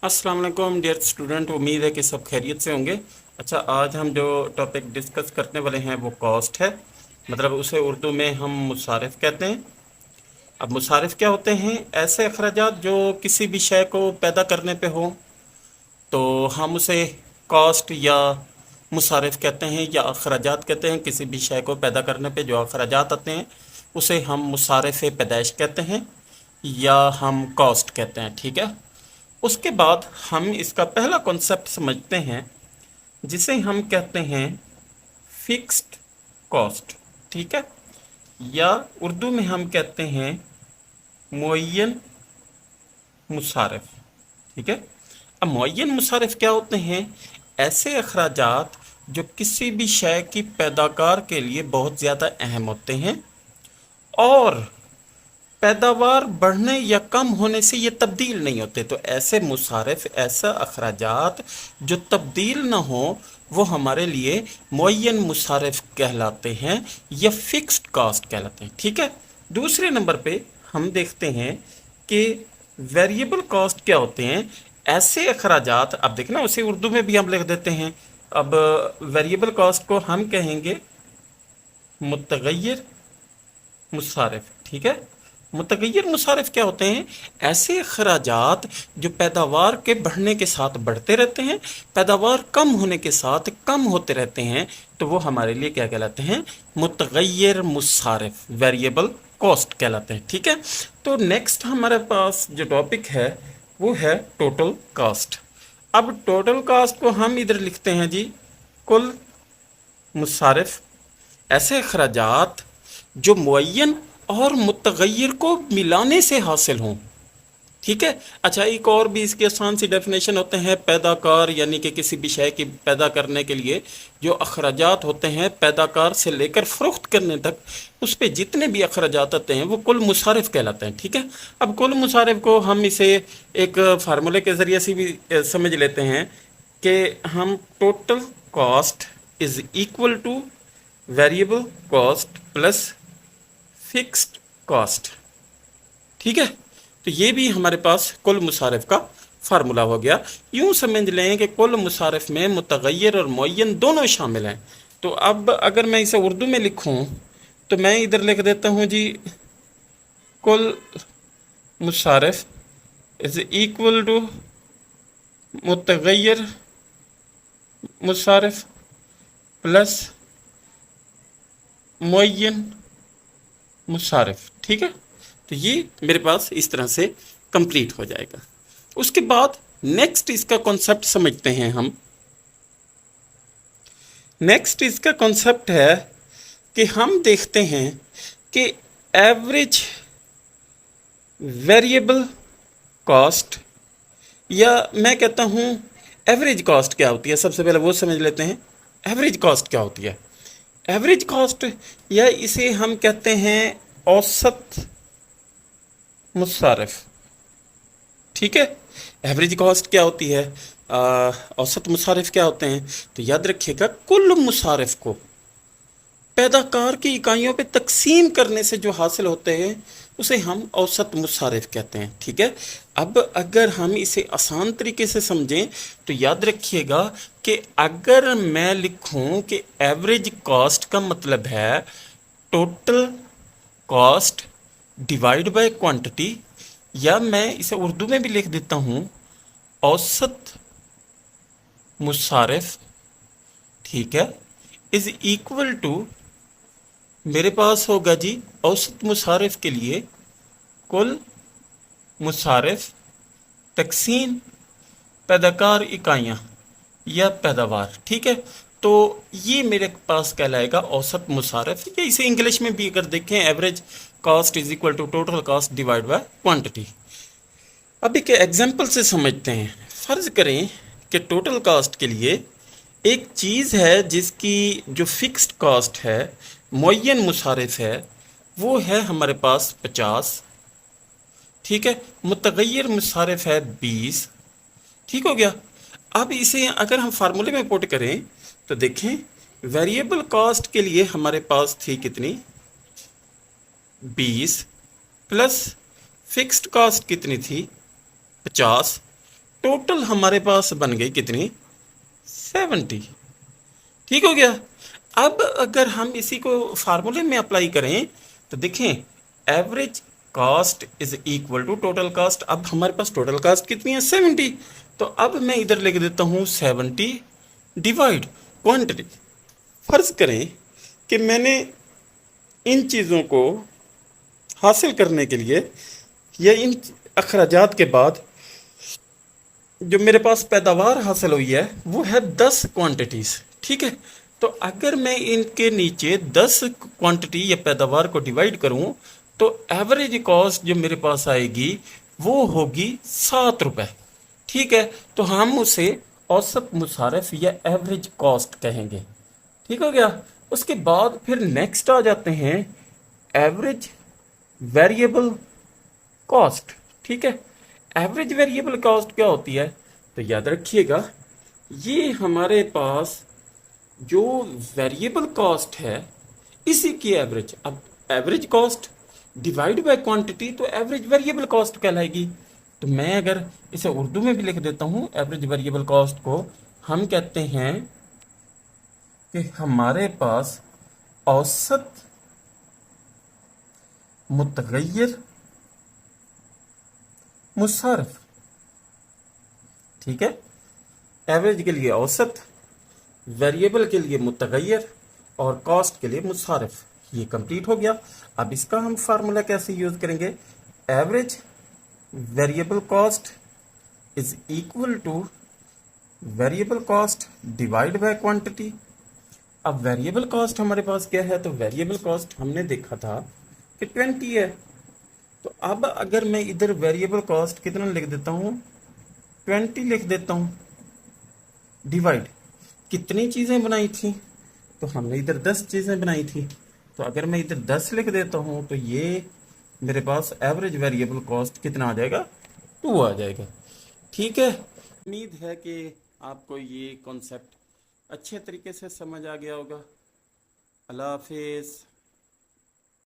अस्सलाम वालेकुम dear student, उम्मीद है कि सब खैरियत से होंगे। अच्छा, आज हम जो टॉपिक डिस्कस करने वाले हैं वो कॉस्ट है। मतलब उसे उर्दू में हम मुसारिफ कहते हैं। अब मुसारिफ क्या होते हैं? ऐसे अखराजात जो किसी भी शय को पैदा करने पे हो तो हम उसे कॉस्ट या मुसारिफ कहते हैं, या अखराजात कहते हैं। किसी भी शय को पैदा करने पे जो अखराजात आते हैं उसे हम मुसारिफ पैदाइश कहते हैं या हम कॉस्ट कहते हैं। ठीक है। उसके बाद हम इसका पहला कॉन्सेप्ट समझते हैं जिसे हम कहते हैं फिक्स्ड कॉस्ट। ठीक है, या उर्दू में हम कहते हैं मुअय्यन मुसारिफ। ठीक है। अब मुअय्यन मुसारिफ क्या होते हैं? ऐसे अखराजात जो किसी भी शय की पैदाकार के लिए बहुत ज़्यादा अहम होते हैं और पैदावार बढ़ने या कम होने से ये तब्दील नहीं होते। तो ऐसे मुसारिफ, ऐसा अखराजात जो तब्दील ना हो, वो हमारे लिए मुअय्यन मुसारिफ कहलाते हैं या फिक्स्ड कॉस्ट कहलाते हैं। ठीक है। दूसरे नंबर पे हम देखते हैं कि वेरिएबल कॉस्ट क्या होते हैं। ऐसे अखराजात, अब देखना उसे उर्दू में भी हम लिख देते हैं। अब वेरिएबल कॉस्ट को हम कहेंगे मुतगय्यर मुसारिफ। ठीक है। मुतगय्यर मुसारिफ क्या होते हैं? ऐसे अखराजात जो पैदावार के बढ़ने के साथ बढ़ते रहते हैं, पैदावार कम होने के साथ कम होते रहते हैं, तो वो हमारे लिए क्या कहलाते हैं? मुतगय्यर मुसारिफ, वेरिएबल कॉस्ट कहलाते हैं। ठीक है। तो नेक्स्ट हमारे पास जो टॉपिक है वो है टोटल कॉस्ट। अब टोटल कॉस्ट को हम इधर लिखते हैं जी कुल मुसारिफ। ऐसे अखराजात जो मुअय्यन और मुतगय्यर को मिलाने से हासिल हों। ठीक है। अच्छा, एक और भी इसकी आसान सी डेफिनेशन होते हैं पैदाकार, यानी कि किसी भी शय की पैदा करने के लिए जो अखराजात होते हैं पैदाकार से लेकर फरोख्त करने तक, उस पे जितने भी अखराजात आते हैं वो कुल मुसारिफ कहलाते हैं। ठीक है। अब कुल मुसारिफ को हम इसे एक फार्मूले के ज़रिए से भी समझ लेते हैं कि हम total cost is equal two variable cost plus fixed cost. ठीक है। तो ये भी हमारे पास कुल मुसारिफ का फार्मूला हो गया। यूं समझ लें कि कुल मुसारिफ में मुतगय्यर और मुअय्यन दोनों शामिल हैं। तो अब अगर मैं इसे उर्दू में लिखूं तो मैं इधर लिख देता हूं जी कुल मुसारिफ इज इक्वल टू मुतगय्यर मुसारिफ प्लस मुअय्यन मुसारिफ। ठीक है। तो ये मेरे पास इस तरह से कंप्लीट हो जाएगा। उसके बाद नेक्स्ट इसका कॉन्सेप्ट समझते हैं हम। नेक्स्ट इसका कॉन्सेप्ट है कि हम देखते हैं कि एवरेज वेरिएबल कॉस्ट, या मैं कहता हूँ एवरेज कॉस्ट क्या होती है। सबसे पहले वो समझ लेते हैं एवरेज कॉस्ट क्या होती है। एवरेज कॉस्ट, या इसे हम कहते हैं औसत मुसारिफ। ठीक है। एवरेज कॉस्ट क्या होती है, औसत मुसारिफ क्या होते हैं? तो याद रखिएगा कुल मुसारिफ को पैदाकार की इकाइयों पे तकसीम करने से जो हासिल होते हैं उसे हम औसत मुसारिफ कहते हैं। ठीक है। अब अगर हम इसे आसान तरीके से समझें तो याद रखिएगा कि अगर मैं लिखूं कि एवरेज कॉस्ट का मतलब है total cost divide by quantity, या मैं इसे उर्दू में भी लिख देता हूं औसत मुसारिफ, ठीक है, इज इक्वल टू, मेरे पास होगा जी औसत मुसारिफ के लिए कुल मुसारिफ तकसीम पैदाकार इकाइयाँ या पैदावार। ठीक है। तो ये मेरे पास कहलाएगा औसत मुसारिफ, या इसे इंग्लिश में भी अगर देखें average cost is equal to total cost divide by quantity. अब एक एग्जांपल से समझते हैं। फ़र्ज़ करें कि टोटल कॉस्ट के लिए एक चीज़ है जिसकी जो फिक्स्ड कॉस्ट है, मुअय्यन मुसारिफ है, वो है हमारे पास 50। ठीक है। मुतगय्यर मुसारिफ है 20। ठीक हो गया। अब इसे अगर हम फार्मूले में पुट करें तो देखें वेरिएबल कॉस्ट के लिए हमारे पास थी कितनी, 20, प्लस फिक्स्ड कॉस्ट कितनी थी, 50, टोटल हमारे पास बन गई कितनी, 70। ठीक हो गया। अब अगर हम इसी को फार्मूले में अप्लाई करें तो देखें, average cost is equal to total cost. अब हमारे पास टोटल कॉस्ट कितनी है, 70। तो अब मैं इधर लिख देता हूँ 70 डिवाइड क्वांटिटी। फर्ज करें कि मैंने इन चीज़ों को हासिल करने के लिए या इन अखराजात के बाद जो मेरे पास पैदावार हासिल हुई है वो है 10 क्वांटिटीज़। ठीक है, तो अगर मैं इनके नीचे 10 क्वांटिटी या पैदावार को डिवाइड करूं तो एवरेज कॉस्ट जो मेरे पास आएगी वो होगी 7 रुपए। ठीक है, तो हम उसे औसत मुसारफ या एवरेज कॉस्ट कहेंगे। ठीक हो गया। उसके बाद फिर नेक्स्ट आ जाते हैं एवरेज वेरिएबल कॉस्ट। ठीक है, एवरेज वेरिएबल कॉस्ट क्या होती है, तो याद रखिएगा ये हमारे पास जो वेरिएबल कॉस्ट है इसी की एवरेज। अब average cost divide by quantity तो एवरेज वेरिएबल कॉस्ट कहलाएगी। तो मैं अगर इसे उर्दू में भी लिख देता हूँ, एवरेज वेरिएबल कॉस्ट को हम कहते हैं कि हमारे पास औसत मुतगय्यर मुसारफ। ठीक है, एवरेज के लिए औसत, वेरिएबल के लिए मुतगय्यर और कॉस्ट के लिए मुसारफ। ये कंप्लीट हो गया। अब इसका हम फार्मूला कैसे यूज करेंगे, average variable cost is equal two variable cost divide by quantity. अब वेरिएबल कॉस्ट हमारे पास क्या है, तो वेरिएबल कॉस्ट हमने देखा था कि 20 है। तो अब अगर मैं इधर वेरिएबल कॉस्ट कितना लिख देता हूँ, 20 लिख देता हूँ, डिवाइड कितनी चीज़ें बनाई थी, तो हमने इधर 10 चीज़ें बनाई थी। तो अगर मैं इधर 10 लिख देता हूँ तो ये मेरे पास एवरेज वेरिएबल कॉस्ट कितना आ जाएगा, 2 आ जाएगा। ठीक है, उम्मीद है कि आपको ये कॉन्सेप्ट अच्छे तरीके से समझ आ गया होगा। अल्लाह हाफिज़।